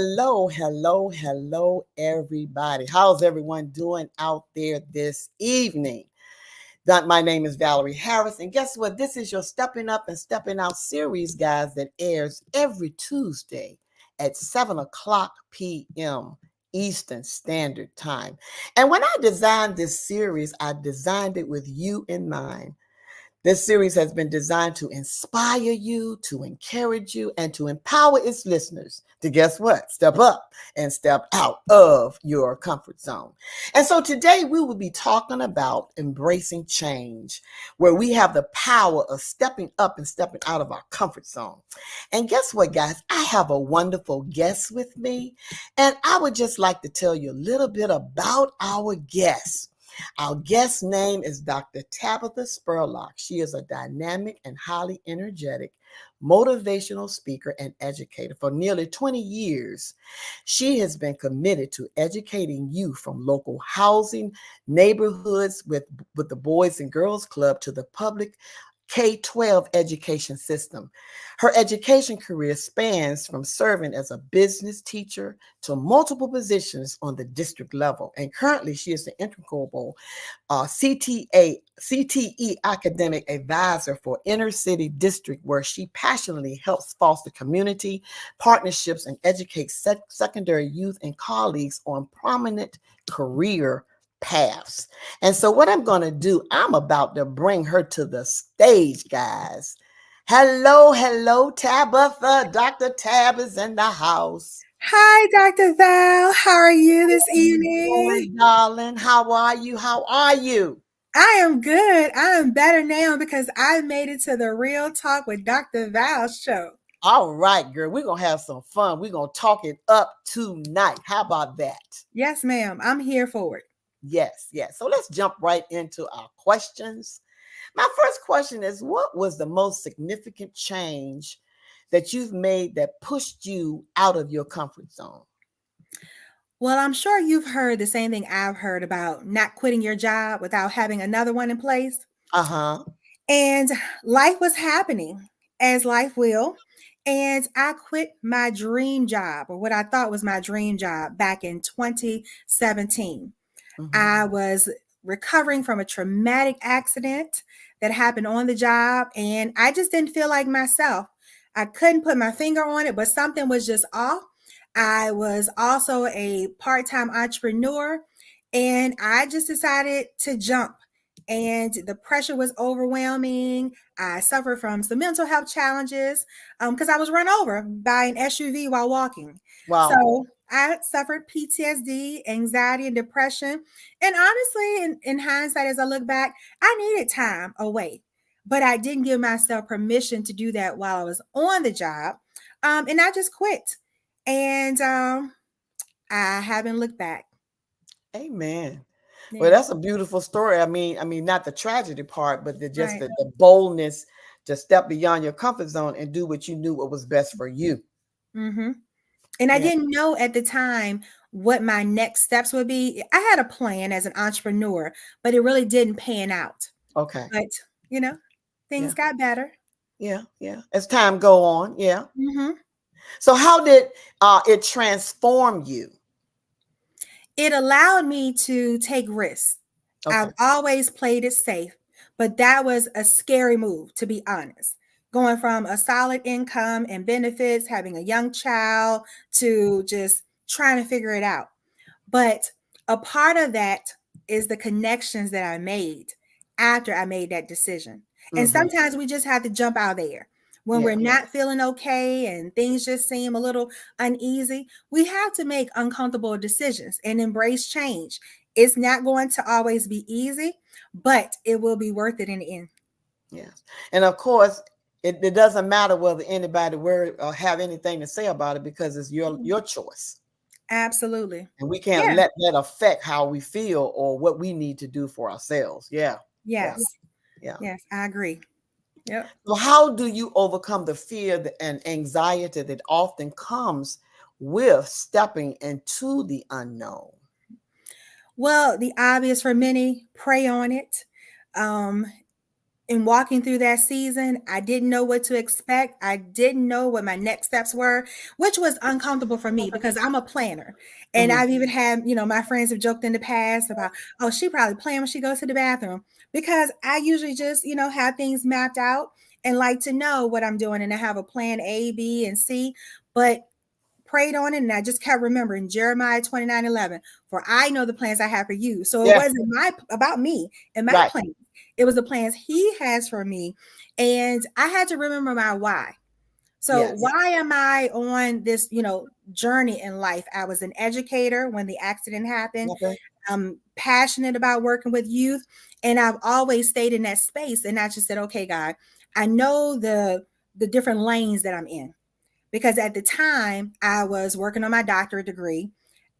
Hello, everybody. How's everyone doing out there this evening? My name is Valarie Harris, and guess what? This is your Stepping Up and Stepping Out series, guys, that airs every Tuesday at 7 o'clock p.m. Eastern Standard Time. And when I designed this series, I designed it with you in mind. This series has been designed to inspire you, to encourage you, and to empower its listeners to guess what? Step up and step out of your comfort zone. And so today we will be talking about embracing change, where we have the power of stepping up and stepping out of our comfort zone. And guess what, guys? I have a wonderful guest with me, and I would just like to tell you a little bit about our guest. Our guest name is Dr. Tabatha Spurlock. She is a dynamic and highly energetic motivational speaker and educator. For nearly 20 years, she has been committed to educating youth from local housing, neighborhoods with the Boys and Girls Club to the public K-12 education system. Her education career spans from serving as a business teacher to multiple positions on the district level. And currently, she is the integral CTE academic advisor for inner city district, where she passionately helps foster community partnerships and educate secondary youth and colleagues on prominent career paths. And so what I'm going to do, I'm about to bring her to the stage, guys. Hello, Tabatha. Dr. Tab is in the house. Hi, Dr. Val. How are you this How you evening? doing, darling? How are you? How are you? I am good. I am better now because I made it to the Real Talk with Dr. Val show. All right, girl. We're going to have some fun. We're going to talk it up tonight. How about that? Yes, ma'am. I'm here for it. Yes. So let's jump right into our questions. My first question is, what was the most significant change that you've made that pushed you out of your comfort zone? Well, I'm sure you've heard the same thing I've heard about not quitting your job without having another one in place. Uh-huh. And life was happening as life will. And I quit my dream job, or what I thought was my dream job, back in 2017. Mm-hmm. I was recovering from a traumatic accident that happened on the job, and I just didn't feel like myself. I couldn't put my finger on it, but something was just off. I was also a part time entrepreneur, and I just decided to jump. And the pressure was overwhelming. I suffered from some mental health challenges because I was run over by an SUV while walking. Wow. So I suffered PTSD, anxiety, and depression. And honestly, in hindsight, as I look back, I needed time away. But I didn't give myself permission to do that while I was on the job. And I just quit. And I haven't looked back. Amen. Well, Yeah, that's a beautiful story. I mean, not the tragedy part, but right. the boldness to step beyond your comfort zone and do what you knew what was best for you. Mm-hmm. And I Yeah. didn't know at the time what my next steps would be. I had a plan as an entrepreneur, but it really didn't pan out. Okay. But, you know, things Yeah. got better. Yeah. As time go on, yeah. Mm-hmm. So how did it transform you? It allowed me to take risks. I've Okay. always played it safe, but that was a scary move, to be honest. Going from a solid income and benefits, having a young child, to just trying to figure it out. But a part of that is the connections that I made after I made that decision. And Mm-hmm. sometimes we just have to jump out there. When we're Yeah. not feeling okay and things just seem a little uneasy, we have to make uncomfortable decisions and embrace change. It's not going to always be easy, but it will be worth it in the end. Yes. And of course, it doesn't matter whether anybody word or have anything to say about it because it's your choice. Absolutely. And we can't Yeah. let that affect how we feel or what we need to do for ourselves. Yeah. Yeah. Yes. Yeah. Yes, I agree. Yep. So how do you overcome the fear and anxiety that often comes with stepping into the unknown? Well, the obvious for many, pray on it. Um, in walking through that season, I didn't know what to expect. I didn't know what my next steps were, which was uncomfortable for me because I'm a planner. And Mhm. I've even had, my friends have joked in the past about, oh, she probably planned when she goes to the bathroom because I usually just, have things mapped out and like to know what I'm doing. And I have a plan A, B, and C. But prayed on it, and I just kept remembering Jeremiah 29:11. For I know the plans I have for you. So it Yeah. wasn't about me and my Right. plans. It was the plans he has for me. And I had to remember my why. So Yes. why am I on this, journey in life? I was an educator when the accident happened. Okay. I'm passionate about working with youth, and I've always stayed in that space. And I just said, okay, God, I know the different lanes that I'm in because at the time I was working on my doctorate degree.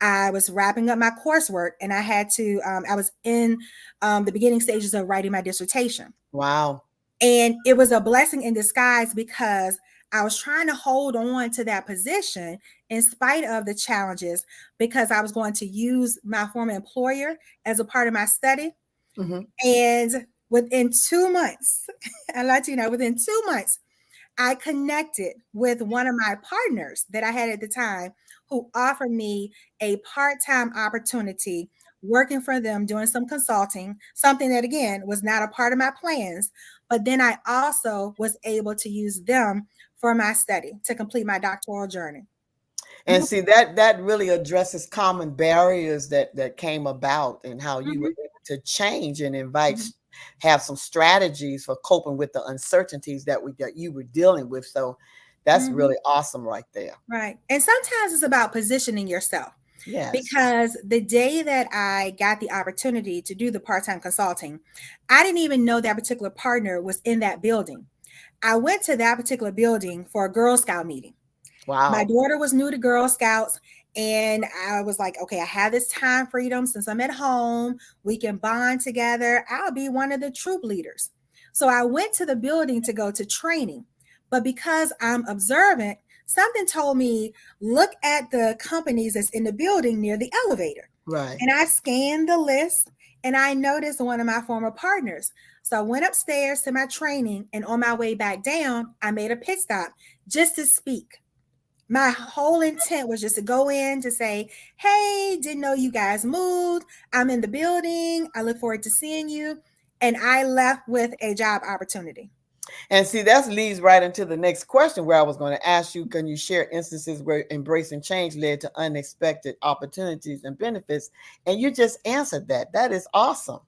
I was wrapping up my coursework, and I was in the beginning stages of writing my dissertation. Wow. And it was a blessing in disguise because I was trying to hold on to that position in spite of the challenges because I was going to use my former employer as a part of my study. Hmm. And within 2 months, I let you know, within 2 months, I connected with one of my partners that I had at the time who offered me a part time opportunity working for them, doing some consulting, something that, again, was not a part of my plans. But then I also was able to use them for my study to complete my doctoral journey. And see that really addresses common barriers that came about and how you were Mhm, able to change and invite mhm, have some strategies for coping with the uncertainties that you were dealing with. So that's mhm. really awesome right there. Right. And sometimes it's about positioning yourself. Yes. Because the day that I got the opportunity to do the part time consulting, I didn't even know that particular partner was in that building. I went to that particular building for a Girl Scout meeting. My Wow. daughter was new to Girl Scouts, and I was like, okay, I have this time freedom since I'm at home. We can bond together. I'll be one of the troop leaders. So I went to the building to go to training. But because I'm observant, something told me, look at the companies that's in the building near the elevator. Right. And I scanned the list and I noticed one of my former partners. So I went upstairs to my training, and on my way back down, I made a pit stop just to speak. My whole intent was just to go in to say, hey, didn't know you guys moved. I'm in the building. I look forward to seeing you. And I left with a job opportunity. And see, that leads right into the next question where I was going to ask you, can you share instances where embracing change led to unexpected opportunities and benefits? And you just answered that. That is awesome.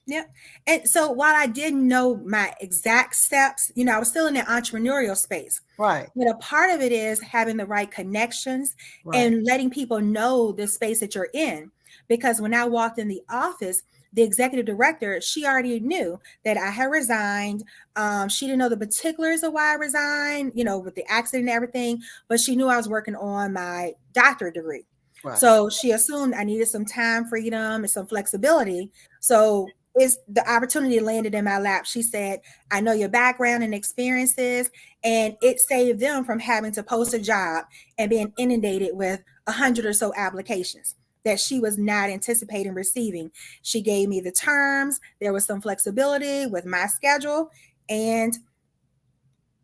Yeah. And so while I didn't know my exact steps, I was still in the entrepreneurial space. Right. But a part of it is having the right connections Right. and letting people know the space that you're in. Because when I walked in the office, the executive director, she already knew that I had resigned. She didn't know the particulars of why I resigned, with the accident and everything, but she knew I was working on my doctorate degree. Right. So she assumed I needed some time freedom and some flexibility. So is the opportunity landed in my lap. She said, I know your background and experiences, and it saved them from having to post a job and being inundated with 100 or so applications that she was not anticipating receiving. She gave me the terms. There was some flexibility with my schedule. And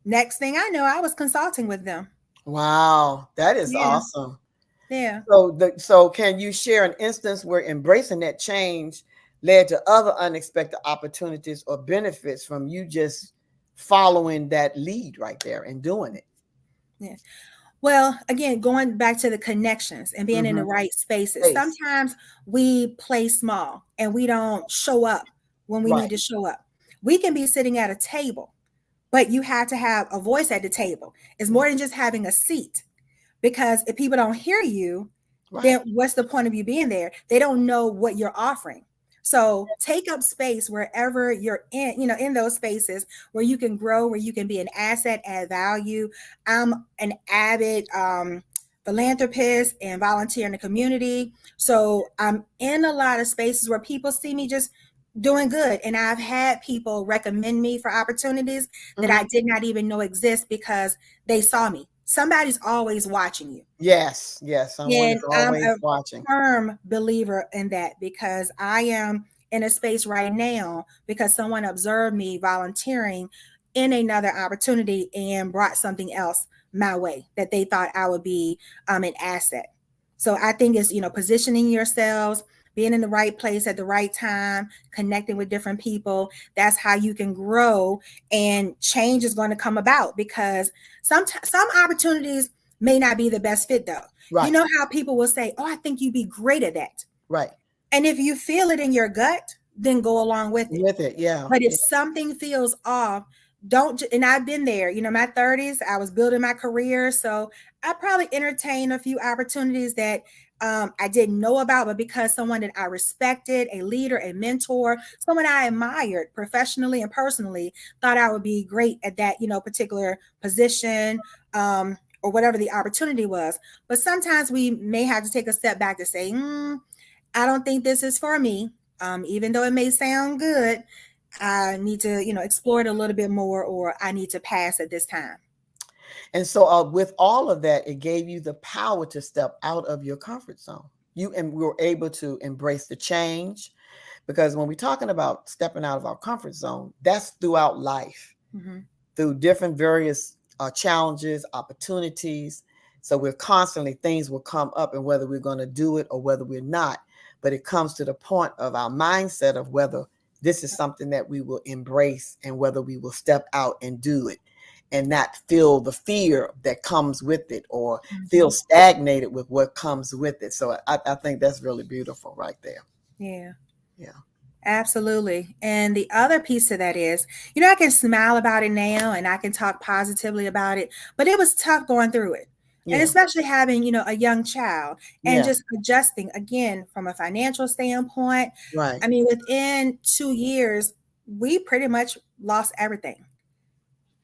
next thing I know, I was consulting with them. Wow. That is Yeah. awesome. Yeah. So can you share an instance where embracing that change led to other unexpected opportunities or benefits from you just following that lead right there and doing it? Yeah. Well, again, going back to the connections and being in the Mm-hmm. right spaces, Space. sometimes we play small and we don't show up when we Right. need to show up. We can be sitting at a table, but you have to have a voice at the table. It's more than just having a seat, because if people don't hear you, Right. then what's the point of you being there? They don't know what you're offering. So take up space wherever you're in, in those spaces where you can grow, where you can be an asset, add value. I'm an avid philanthropist and volunteer in the community. So I'm in a lot of spaces where people see me just doing good. And I've had people recommend me for opportunities that Mm-hmm. I did not even know exist because they saw me. Somebody's always watching you. Yes. Yes. Someone is And I'm always a watching. firm believer in that because I am in a space right now because someone observed me volunteering in another opportunity and brought something else my way that they thought I would be an asset. So I think it's, positioning yourselves, being in the right place at the right time, connecting with different people. That's how you can grow, and change is going to come about because some opportunities may not be the best fit though. You Right. know how people will say, "Oh, I think you'd be great at that." Right. And if you feel it in your gut, then go along with it. With it. Yeah. But if Yeah. something feels off, don't, and I've been there, my 30s, I was building my career. So I probably entertained a few opportunities that I didn't know about, but because someone that I respected, a leader, a mentor, someone I admired professionally and personally, thought I would be great at that, particular position, or whatever the opportunity was. But sometimes we may have to take a step back to say, I don't think this is for me. Even though it may sound good, I need to, explore it a little bit more, or I need to pass at this time. And so, with all of that, it gave you the power to step out of your comfort zone. You and we were able to embrace the change, because when we're talking about stepping out of our comfort zone, that's throughout life, Mm-hmm. through different various challenges, opportunities. So we're constantly, things will come up, and whether we're going to do it or whether we're not. But it comes to the point of our mindset of whether this is something that we will embrace and whether we will step out and do it and not feel the fear that comes with it or feel Mm-hmm. stagnated with what comes with it. So I think that's really beautiful right there. Yeah. Yeah. Absolutely. And the other piece of that is, I can smile about it now and I can talk positively about it, but it was tough going through it. And Yeah. especially having, a young child and Yeah. just adjusting again from a financial standpoint. Right. I mean, within 2 years, we pretty much lost everything.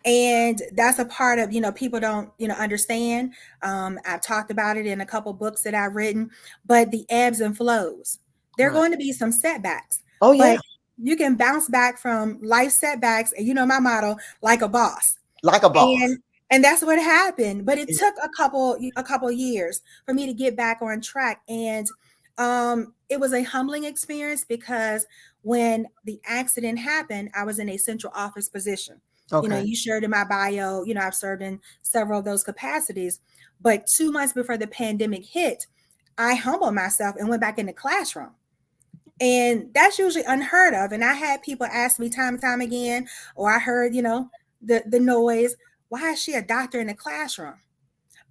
And that's a part of, people don't, understand. I've talked about it in a couple books that I've written, but the ebbs and flows, there are Right. going to be some setbacks, Oh but yeah. you can bounce back from life setbacks. And my motto, like a boss. Like a boss. And that's what happened, but it Yeah. took a couple years for me to get back on track. And it was a humbling experience because when the accident happened, I was in a central office position. Okay. You shared in my bio, I've served in several of those capacities. But 2 months before the pandemic hit, I humbled myself and went back in the classroom. And that's usually unheard of. And I had people ask me time and time again, or I heard, the noise. Why is she a doctor in the classroom?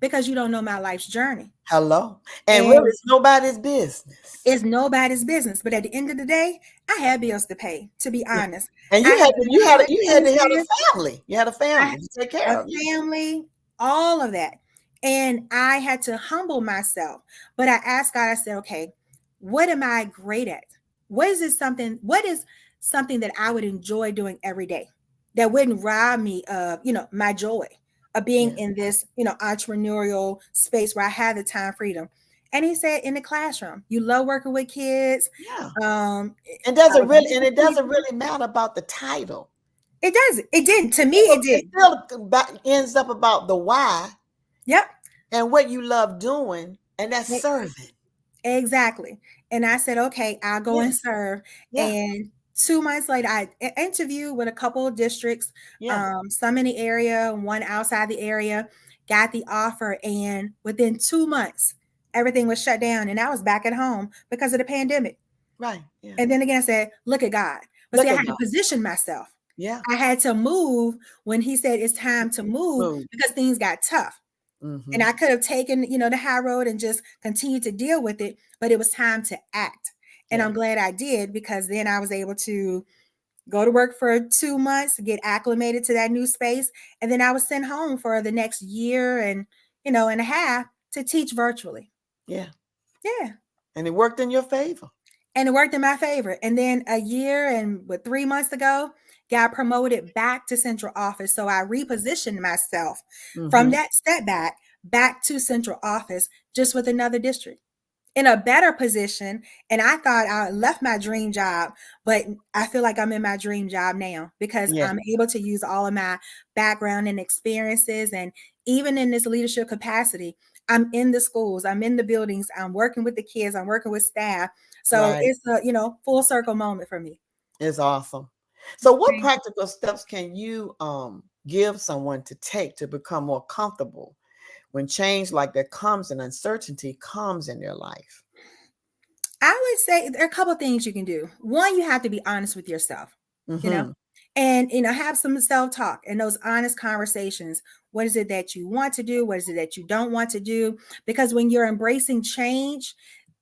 Because you don't know my life's journey. Hello. And really, And it's nobody's business. it's nobody's business. But at the end of the day, I had bills to pay, to be Yeah. honest. And I you had had to to, run my you had to have business. a family. You had a I family had to take a care of you. family, all of that. And I had to humble myself. But I asked God, I said, okay, what am I great at? What is something that I would enjoy doing every day that wouldn't rob me of, my joy of being Yeah. in this, entrepreneurial space where I have the time freedom. And he said, in the classroom, you love working with kids. Yeah. Um, I Doesn't was really, and meeting it doesn't people. really matter about the title. It does. It didn't. To me, it It did. still ends up about the why Yep. and what you love doing, and that's serving. Exactly. And I said, okay, I'll go Yeah. and serve. Yeah. And 2 months later, I interviewed with a couple of districts, Yeah. some in the area, one outside the area, got the offer. And within 2 months, everything was shut down. And I was back at home because of the pandemic. Right. Yeah. And then again, I said, look at God. But see, Look I at had to God. position myself. Yeah. I had to move when he said it's time to move Move. because things got tough. And Mm-hmm. I could have taken, the high road and just continued to deal with it, but it was time to act. And Yeah. I'm glad I did because then I was able to go to work for 2 months, get acclimated to that new space. And then I was sent home for the next year and a half to teach virtually. Yeah. Yeah. And it worked in your favor. And it worked in my favor. And then a year and 3 months ago, got promoted back to central office. So I repositioned myself from Mm-hmm. that step back to central office, just with another district in a better position. And I thought I left my dream job, but I feel like I'm in my dream job now because Yeah. I'm able to use all of my background and experiences. And even in this leadership capacity, I'm in the schools, I'm in the buildings, I'm working with the kids, I'm working with staff. So Right. it's a, full circle moment for me. It's awesome. So what Thank practical steps can you give someone to take to become more comfortable when change like that comes and uncertainty comes in their life? I would say there are a couple of things you can do. One, you have to be honest with yourself, you know, Mm-hmm. and have some self-talk and those honest conversations. What is it that you want to do? What is it that you don't want to do? Because when you're embracing change,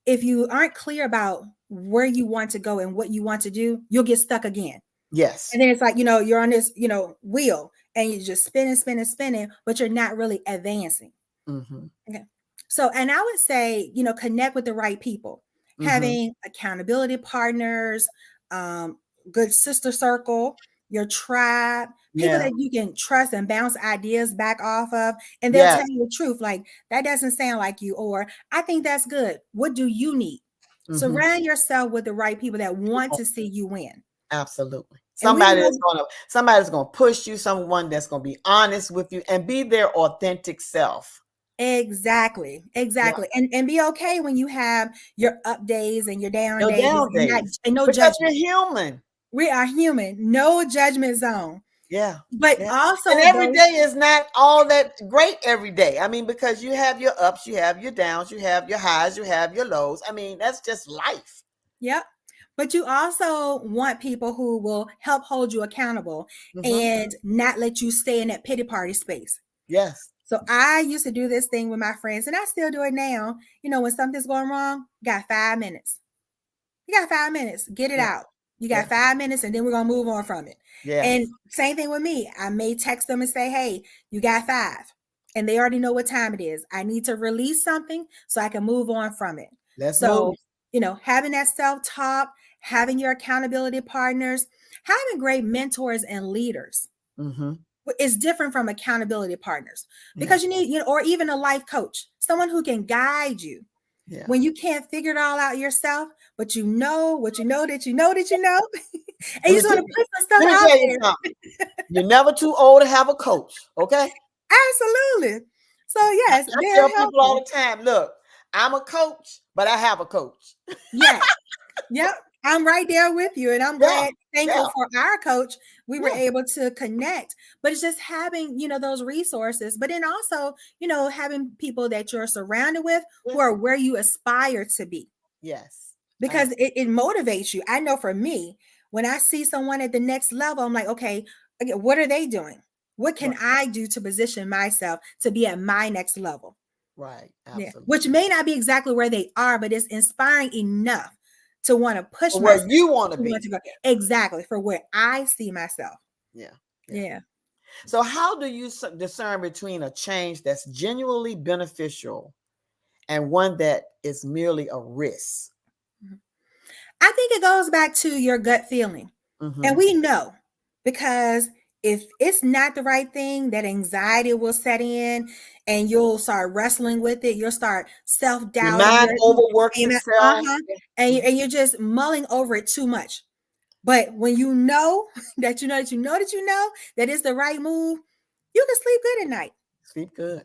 if you aren't clear about where you want to go and what you want to do, you'll get stuck again. Yes. And then it's like, you're on this, wheel and you're just spinning, spinning, spinning, but you're not really advancing. Mm-hmm. Okay. So, and I would say, connect with the right people, Mm-hmm. having accountability partners, um, good sister circle, your tribe, people Yeah. that you can trust and bounce ideas back off of, and they'll Yes. tell you the truth. Like, that doesn't sound like you, or I think that's good. What do you need? Mm-hmm. Surround yourself with the right people that want to see you win. Absolutely. And we Somebody's gonna push you, someone that's gonna be honest with you and be their authentic self. exactly, Yeah. exactly. And be okay when you have your up days and your down No days down and not days. and no Because you're judgment. human. We are human, no judgment zone. Yeah. But Yeah. And also every those, day is not all that great every day. I mean, because you have your ups, you have your downs, you have your highs, you have your lows. I mean, that's just life. yep. But you also want people who will help hold you accountable Mm-hmm. and not let you stay in that pity party space. Yes. So I used to do this thing with my friends, and I still do it now. When something's going wrong, got 5 minutes. You got 5 minutes. Get it Yeah. out. You got Yeah. 5 minutes, and then we're gonna move on from it. And Yes. same thing with me. I may text them and say, "Hey, you got 5," and they already know what time it is. I need to release something so I can move on from it. Let's move. So, having that self-talk, having your accountability partners, having great mentors and leaders Mm-hmm. is different from accountability partners, Yeah. because you need, or even a life coach, someone who can guide you Yeah. when you can't figure it all out yourself, but you know what you know that you know that you know, and Let you me just tell want to you, put some stuff let me out tell you there. something. You're never too old to have a coach. Okay. Absolutely. So yes, I very tell people all helpful. the time, look, I'm a coach, but I have a coach. Yes. Yep. I'm right there with you. And I'm Yeah. glad, thankful Yeah. for our coach. We were Yeah. able to connect. But it's just having, those resources, but then also, having people that you're surrounded with Yeah. who are where you aspire to be, Yes. because Absolutely. it motivates you. I know for me, when I see someone at the next level, I'm like, okay, what are they doing? What can Right. I do to position myself to be at my next level? Right. Yeah. Which Absolutely. may not be exactly where they are, but it's inspiring enough to want to push For where myself you want to to want be. to go exactly for where I see myself. Yeah. Yeah. Yeah. So, how do you discern between a change that's genuinely beneficial and one that is merely a risk? Mhm. I think it goes back to your gut feeling. And Mm-hmm. we know, because if it's not the right thing, that anxiety will set in and you'll start wrestling with it. You'll start Your self-doubting mind your overworks itself. uh-huh. And, Yeah. and you're just mulling over it too much. But when you know that you know that you know that you know that it's the right move, you can sleep good at night. Sleep good.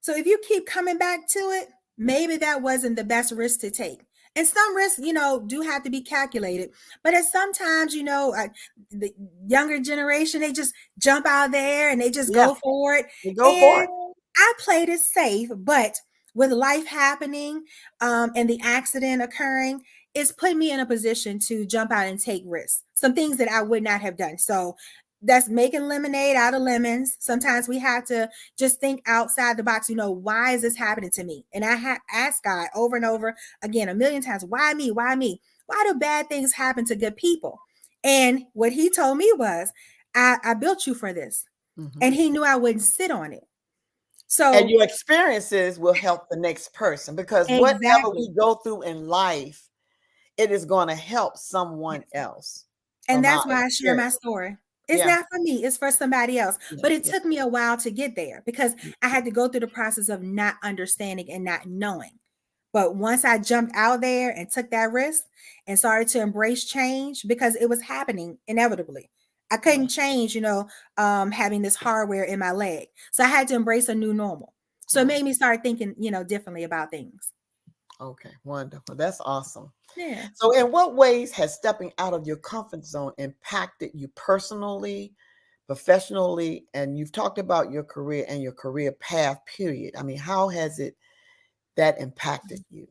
So if you keep coming back to it, maybe that wasn't the best risk to take. And some risks, do have to be calculated. But at sometimes, the younger generation, they just jump out there and they just Yeah. go for it. You go for And it. I played it safe, but with life happening, and the accident occurring, it's put me in a position to jump out and take risks. Some things that I would not have done. So that's making lemonade out of lemons. Sometimes we have to just think outside the box. Why is this happening to me? And I asked God over and over again, a million times, why me? Why me? Why do bad things happen to good people? And what he told me was, I built you for this. Mm-hmm. And he knew I wouldn't sit on it. And So your experiences will help the next person because whatever exactly. we go through in life, it is going to help someone Yes. else And from our that's why I share my experience. story. It's Yeah. not for me, it's for somebody else. Yeah. But it Yeah. took me a while to get there because I had to go through the process of not understanding and not knowing. But once I jumped out there and took that risk and started to embrace change, because it was happening inevitably. I Right. couldn't change, having this hardware in my leg. So I had to embrace a new normal. So it made me start thinking, differently about things. Okay, wonderful. That's awesome. Yeah. So, in what ways has stepping out of your comfort zone impacted you personally, professionally, and you've talked about your career and your career path, period. I mean, how has it that impacted you?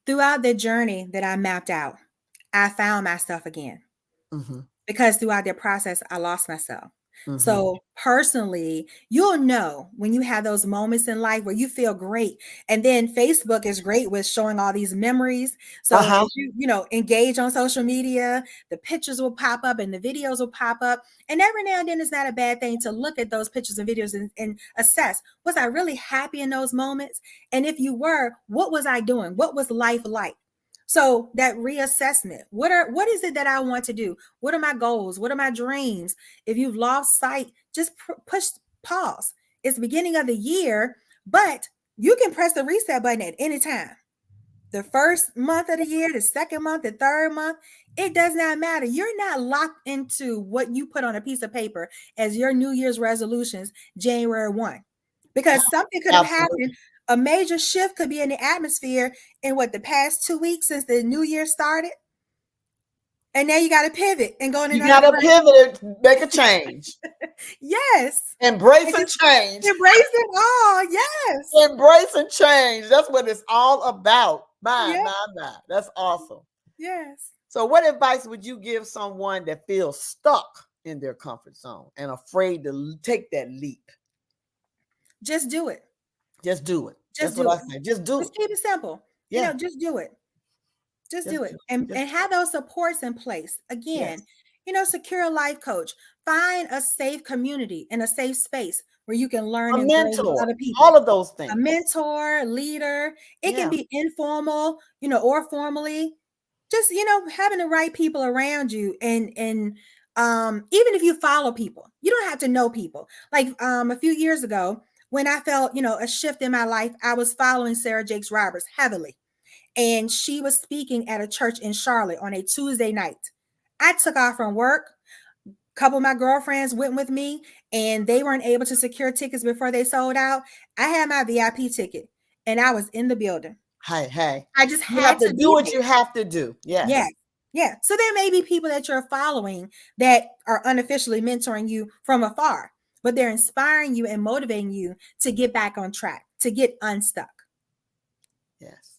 Throughout the journey that I mapped out, I found myself again. Mm-hmm. Because throughout that process, I lost myself. Mm-hmm. So personally, you'll know when you have those moments in life where you feel great. And then Facebook is great with showing all these memories. So Uh-huh. as you engage on social media, the pictures will pop up and the videos will pop up. And every now and then it's not a bad thing to look at those pictures and videos and assess, was I really happy in those moments? And if you were, what was I doing? What was life like? So that reassessment, what is it that I want to do? What are my goals? What are my dreams? If you've lost sight, just push pause. It's the beginning of the year, but you can press the reset button at any time. The first month of the year, the second month, the third month, it does not matter. You're not locked into what you put on a piece of paper as your New Year's resolutions January 1. Because something could have happened. Absolutely. A major shift could be in the atmosphere in the past 2 weeks since the new year started. And now you got to pivot and go in You another got to direction. pivot, make a change, Yes. embrace And and just change, embrace it all. Yes. embrace and change. That's what it's all about. My, Yeah. my, my. That's awesome. Yes. So, what advice would you give someone that feels stuck in their comfort zone and afraid to take that leap? Just do it. Just do it. Just That's what do I it. say. Just do Just it. keep it simple. Yeah. Just do it. Just Just do do it. it. And Just have those supports in place. Again, yes. secure a life coach. Find a safe community and a safe space where you can learn A and grow with mentor. other people. All of those A things. mentor, leader. It can Yeah. be informal, or formally. Just, having the right people around you, and even if you follow people, you don't have to know people. Like a few years ago, when I felt, a shift in my life, I was following Sarah Jakes Roberts heavily. And she was speaking at a church in Charlotte on a Tuesday night. I took off from work. A couple of my girlfriends went with me, and they weren't able to secure tickets before they sold out. I had my VIP ticket and I was in the building. Hey, hey. I just You have had to to do be what there. you have to do. Yeah. Yes. Yeah. So there may be people that you're following that are unofficially mentoring you from afar, but they're inspiring you and motivating you to get back on track, to get unstuck. Yes.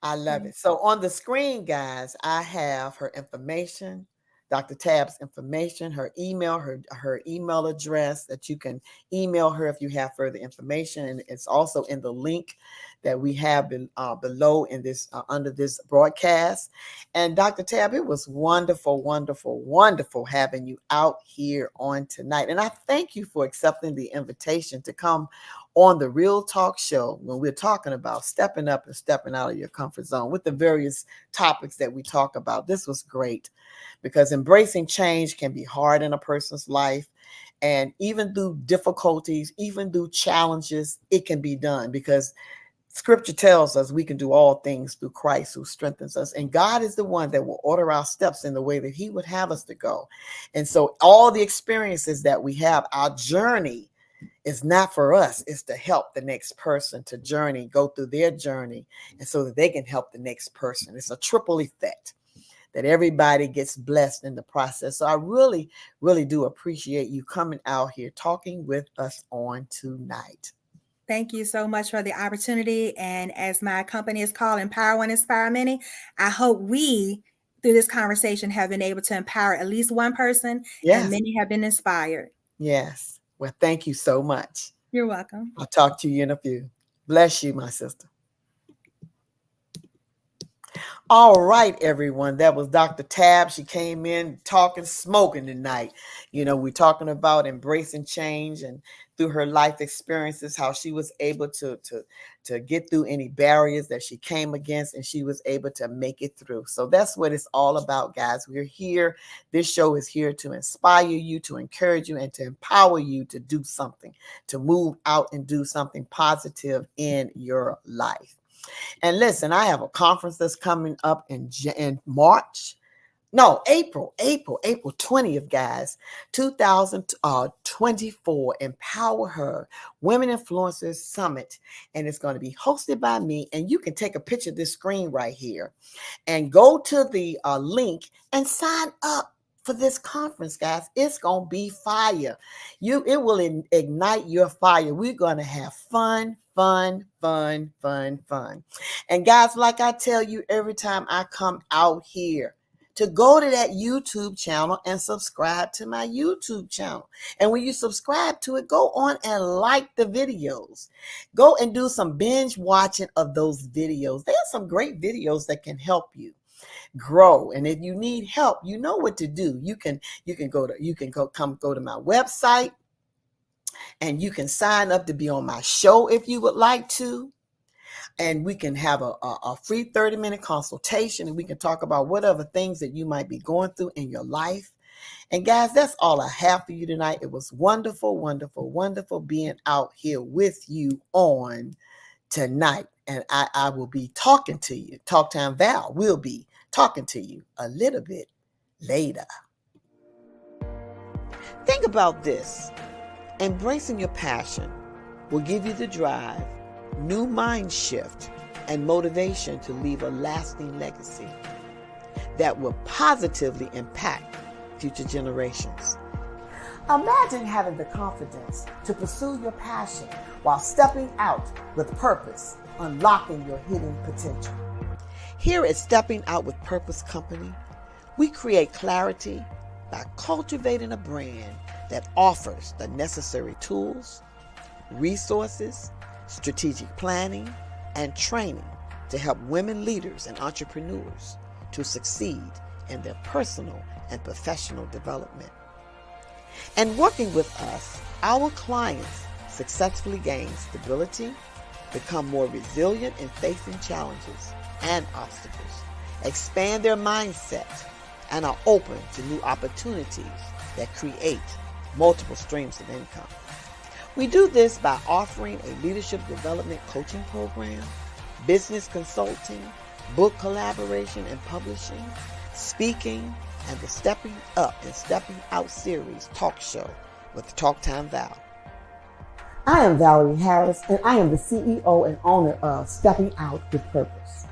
I love Yeah. it. So on the screen, guys, I have her information, Dr. Tab's information, her email address that you can email her if you have further information, and it's also in the link that we have below in this under this broadcast. And Dr. Tab, it was wonderful, wonderful, wonderful having you out here on tonight, and I thank you for accepting the invitation to come on the Real Talk Show when we're talking about stepping up and stepping out of your comfort zone with the various topics that we talk about. This was great because embracing change can be hard in a person's life. And even through difficulties, even through challenges, it can be done because scripture tells us we can do all things through Christ who strengthens us. And God is the one that will order our steps in the way that he would have us to go. And so all the experiences that we have, our journey, it's not for us, it's to help the next person to go through their journey, and so that they can help the next person. It's a triple effect that everybody gets blessed in the process. So I really, really do appreciate you coming out here talking with us on tonight. Thank you so much for the opportunity. And as my company is called Empower and Inspire Many, I hope we, through this conversation, have been able to empower at least one person and Yes, many have been inspired. yes. Well, thank you so much. You're welcome. I'll talk to you in a few. Bless you, my sister. All right, everyone. That was Dr. Tab. She came in talking, smoking tonight. We're talking about embracing change and through her life experiences, how she was able to get through any barriers that she came against, and she was able to make it through. So that's what it's all about, guys. We're here. This show is here to inspire you, to encourage you, and to empower you to do something, to move out and do something positive in your life. And listen, I have a conference that's coming up in March. No, April 20th, guys, 2024, Empower Her Women Influencers Summit. And it's going to be hosted by me. And you can take a picture of this screen right here and go to the link and sign up for this conference, guys. It's gonna be fire. It will ignite your fire. We're gonna have fun. And guys, like I tell you every time I come out here, to go to that YouTube channel and subscribe to my YouTube channel. And when you subscribe to it, go on and like the videos. Go and do some binge watching of those videos. There are some great videos that can help you grow. And if you need help, you know what to do. You can go to my website, and you can sign up to be on my show if you would like to. And we can have a free 30-minute consultation, and we can talk about whatever things that you might be going through in your life. And guys, that's all I have for you tonight. It was wonderful being out here with you on tonight. And I will be talking to you. Talk Time Val will be talking to you a little bit later. Think about this. Embracing your passion will give you the drive, new mind shift, and motivation to leave a lasting legacy that will positively impact future generations. Imagine having the confidence to pursue your passion while stepping out with purpose, unlocking your hidden potential. Here at Stepping Out with Purpose Company, we create clarity by cultivating a brand that offers the necessary tools, resources, strategic planning, and training to help women leaders and entrepreneurs to succeed in their personal and professional development. And working with us, our clients successfully gain stability, become more resilient in facing challenges and obstacles, expand their mindset, and are open to new opportunities that create multiple streams of income. We do this by offering a leadership development coaching program, business consulting, book collaboration and publishing, speaking, and the Stepping Up and Stepping Out series talk show with Talk Time Val. I am Valarie Harris, and I am the CEO and owner of Stepping Out with Purpose.